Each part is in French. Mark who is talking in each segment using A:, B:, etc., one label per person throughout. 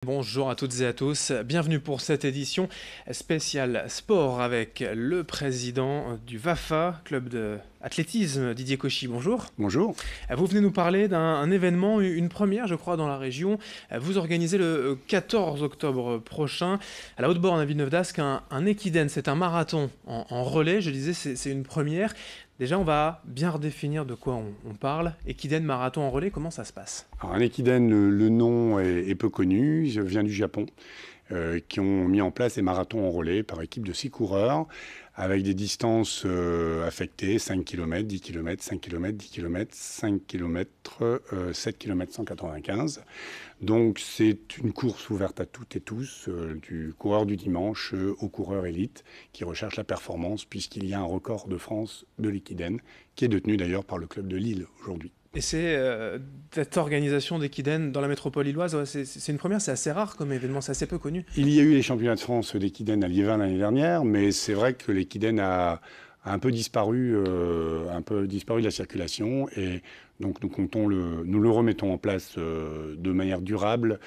A: Bonjour à toutes et à tous, bienvenue pour cette édition spéciale sport avec le président du VAFA, club d'athlétisme, Didier Cauchy. Bonjour.
B: Bonjour.
A: Vous venez nous parler d'un événement, une première je crois dans la région. Vous organisez le 14 octobre prochain à la Haute-Borne à Villeneuve-d'Ascq un équidène, c'est un marathon en relais, je disais c'est une première. Déjà, on va bien redéfinir de quoi on parle. Équidène, marathon en relais, comment ça se passe?
B: Alors, un équidène, le nom est peu connu, il vient du Japon, qui ont mis en place des marathons en relais par équipe de 6 coureurs, avec des distances affectées, 5 km, 10 km, 5 km, 10 km, 5 km, 7 km 195. Donc c'est une course ouverte à toutes et tous, du coureur du dimanche au coureur élite, qui recherche la performance, puisqu'il y a un record de France de l'équidène, qui est détenu d'ailleurs par le club de Lille aujourd'hui.
A: Et c'est cette organisation d'équidène dans la métropole lilloise, ouais, c'est une première, c'est assez rare comme événement, c'est assez peu connu.
B: Il y a eu les championnats de France d'équidène à Liévin l'année dernière, mais c'est vrai que l'équidène a un peu disparu de la circulation, et donc nous le remettons en place de manière durable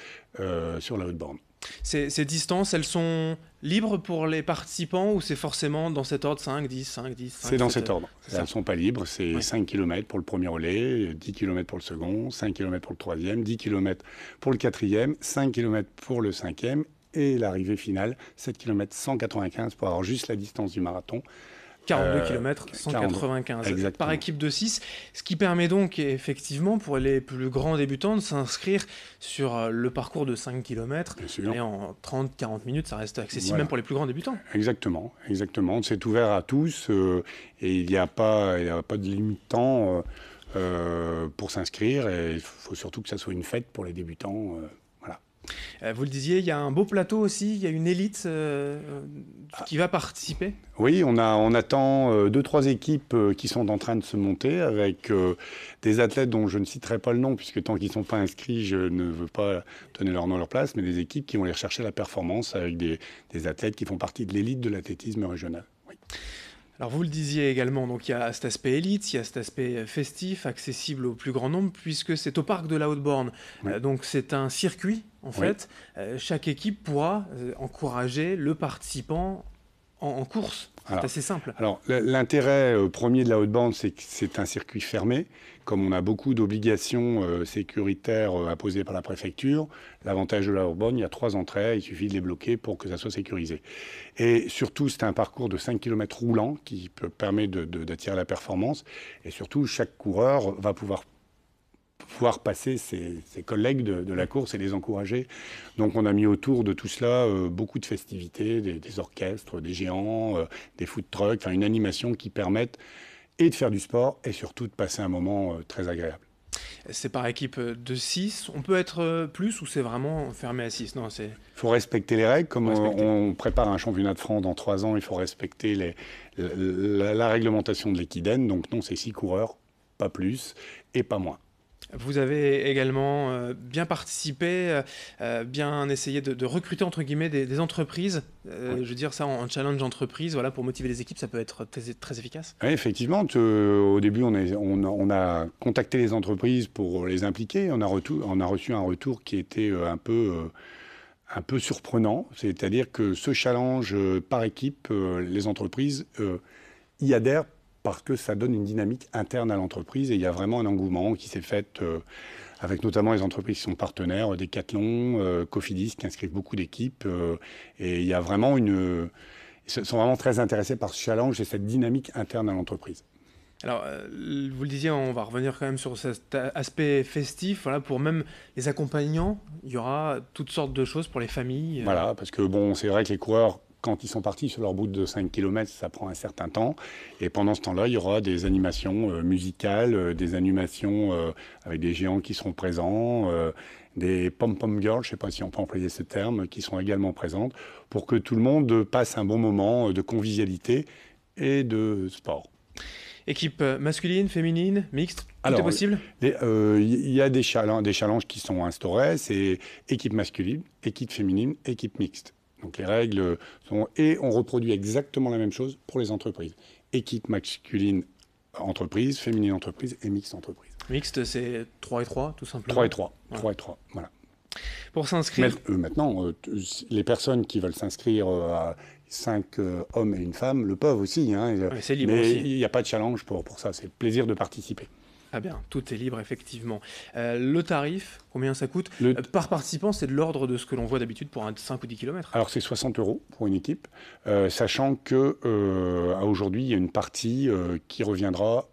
B: sur la Haute-Borne.
A: Ces distances, elles sont libres pour les participants ou c'est forcément dans cet ordre 5, 10, 5, 10, 5,
B: C'est dans
A: 7,
B: cet ordre. Elles ne sont pas libres. C'est 5 km pour le premier relais, 10 km pour le second, 5 km pour le troisième, 10 km pour le quatrième, 5 km pour le cinquième et l'arrivée finale, 7 km 195 pour avoir juste la distance du marathon.
A: 42 km, 195 par équipe de 6, ce qui permet donc effectivement pour les plus grands débutants de s'inscrire sur le parcours de 5 km et en 30-40 minutes, ça reste accessible même pour les plus grands débutants.
B: Exactement. C'est ouvert à tous et il n'y a pas de limitant pour s'inscrire, et il faut surtout que ça soit une fête pour les débutants.
A: Vous le disiez, il y a un beau plateau aussi, il y a une élite qui va participer.
B: Oui, on attend 2-3 équipes qui sont en train de se monter avec des athlètes dont je ne citerai pas le nom, puisque tant qu'ils ne sont pas inscrits, je ne veux pas donner leur nom, leur place, mais des équipes qui vont aller rechercher la performance avec des athlètes qui font partie de l'élite de l'athlétisme régional. Oui.
A: Alors vous le disiez également, donc il y a cet aspect élite, il y a cet aspect festif, accessible au plus grand nombre, puisque c'est au parc de la Haute-Borne. Oui. Donc c'est un circuit, en fait. Chaque équipe pourra encourager le participant en course. C'est assez simple.
B: Alors, l'intérêt premier de la Haute-Borne, c'est que c'est un circuit fermé. Comme on a beaucoup d'obligations sécuritaires imposées par la préfecture, l'avantage de la Haute-Borne, il y a 3 entrées, il suffit de les bloquer pour que ça soit sécurisé. Et surtout, c'est un parcours de 5 km roulant qui permet d'attirer la performance. Et surtout, chaque coureur va pouvoir passer ses collègues de la course et les encourager. Donc on a mis autour de tout cela beaucoup de festivités, des orchestres, des géants, des food trucks, enfin une animation qui permette et de faire du sport et surtout de passer un moment très agréable.
A: C'est par équipe de 6. On peut être plus ou c'est vraiment fermé à 6? Non,
B: il faut respecter les règles. Comme on prépare un championnat de France dans 3 ans, il faut respecter la réglementation de l'équidène. Donc non, c'est 6 coureurs, pas plus et pas moins.
A: Vous avez également bien participé, bien essayé de recruter entre guillemets des entreprises. Je veux dire ça en challenge entreprise, voilà, pour motiver les équipes, ça peut être très efficace.
B: Oui, effectivement. Au début, on a contacté les entreprises pour les impliquer. On a reçu un retour qui était un peu surprenant. C'est-à-dire que ce challenge par équipe, les entreprises y adhèrent, parce que ça donne une dynamique interne à l'entreprise et il y a vraiment un engouement qui s'est fait avec notamment les entreprises qui sont partenaires, Decathlon, Cofidis qui inscrivent beaucoup d'équipes et il y a vraiment ils sont vraiment très intéressés par ce challenge et cette dynamique interne à l'entreprise.
A: Alors, vous le disiez, on va revenir quand même sur cet aspect festif. Voilà, pour même les accompagnants, il y aura toutes sortes de choses pour les familles.
B: Voilà, parce que bon, c'est vrai que les coureurs, quand ils sont partis sur leur route de 5 km, ça prend un certain temps. Et pendant ce temps-là, il y aura des animations musicales, des animations avec des géants qui seront présents, des pom-pom girls, je ne sais pas si on peut employer ce terme, qui seront également présentes, pour que tout le monde passe un bon moment de convivialité et de sport.
A: Équipe masculine, féminine, mixte, tout est possible?
B: Il y a des challenges qui sont instaurés, c'est équipe masculine, équipe féminine, équipe mixte. Donc les règles sont... Et on reproduit exactement la même chose pour les entreprises. Équipe masculine entreprise, féminine entreprise et mixte entreprise.
A: Mixte, c'est 3 et 3, tout simplement.
B: 3 et 3, voilà.
A: Pour s'inscrire,
B: Maintenant, les personnes qui veulent s'inscrire à 5 hommes et une femme le peuvent aussi, hein,
A: ouais, c'est libre
B: mais
A: aussi.
B: il n'y a pas de challenge pour ça, c'est le plaisir de participer.
A: Très bien, tout est libre effectivement. Le tarif, combien ça coûte?
B: Le-
A: Par participant, c'est de l'ordre de ce que l'on voit d'habitude pour un 5 ou 10 kilomètres.
B: Alors c'est 60 euros pour une équipe, sachant que à aujourd'hui il y a une partie qui reviendra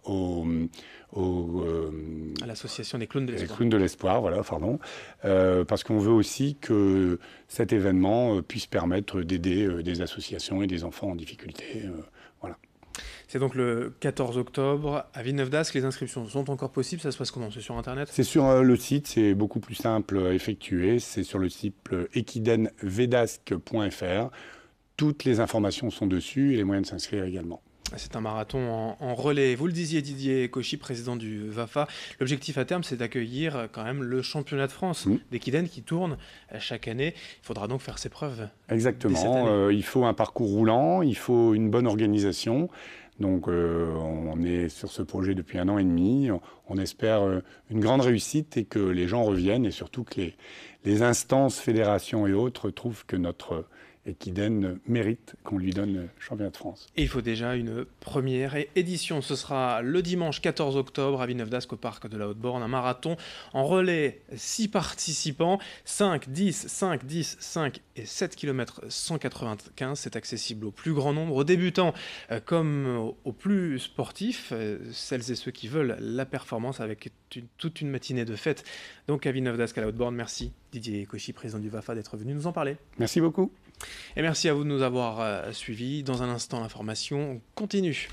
A: À l'association des clowns de
B: les
A: l'espoir.
B: clowns de l'espoir, voilà, pardon, parce qu'on veut aussi que cet événement puisse permettre d'aider des associations et des enfants en difficulté. Voilà.
A: C'est donc le 14 octobre à Villeneuve-d'Ascq. Les inscriptions sont encore possibles. Ça se passe comment? C'est sur Internet?
B: C'est sur le site, c'est beaucoup plus simple à effectuer. C'est sur le site equidenvedasque.fr. Toutes les informations sont dessus et les moyens de s'inscrire également.
A: C'est un marathon en relais. Vous le disiez, Didier Cauchy, président du VAFA. L'objectif à terme, c'est d'accueillir quand même le championnat de France d'équidène qui tourne chaque année. Il faudra donc faire ses preuves. Dès cette
B: Exactement.
A: année.
B: Il faut un parcours roulant, il faut une bonne organisation. Donc on est sur ce projet depuis 1 an et demi. On espère une grande réussite et que les gens reviennent et surtout que les instances, fédérations et autres trouvent que notre équidène mérite qu'on lui donne le championnat de France.
A: Et il faut déjà une première édition. Ce sera le dimanche 14 octobre à Villeneuve-d'Ascq au parc de la Haute-Borne. Un marathon en relais, 6 participants, 5, 10, 5, 10, 5 et 7 km 195. C'est accessible au plus grand nombre, aux débutants comme aux plus sportifs, celles et ceux qui veulent la performance avec toute une matinée de fête. Donc à Villeneuve-d'Ascq à la Haute-Borne. Merci Didier Cauchy, président du VAFA, d'être venu nous en parler.
B: Merci beaucoup.
A: Et merci à vous de nous avoir suivis. Dans un instant, l'information continue.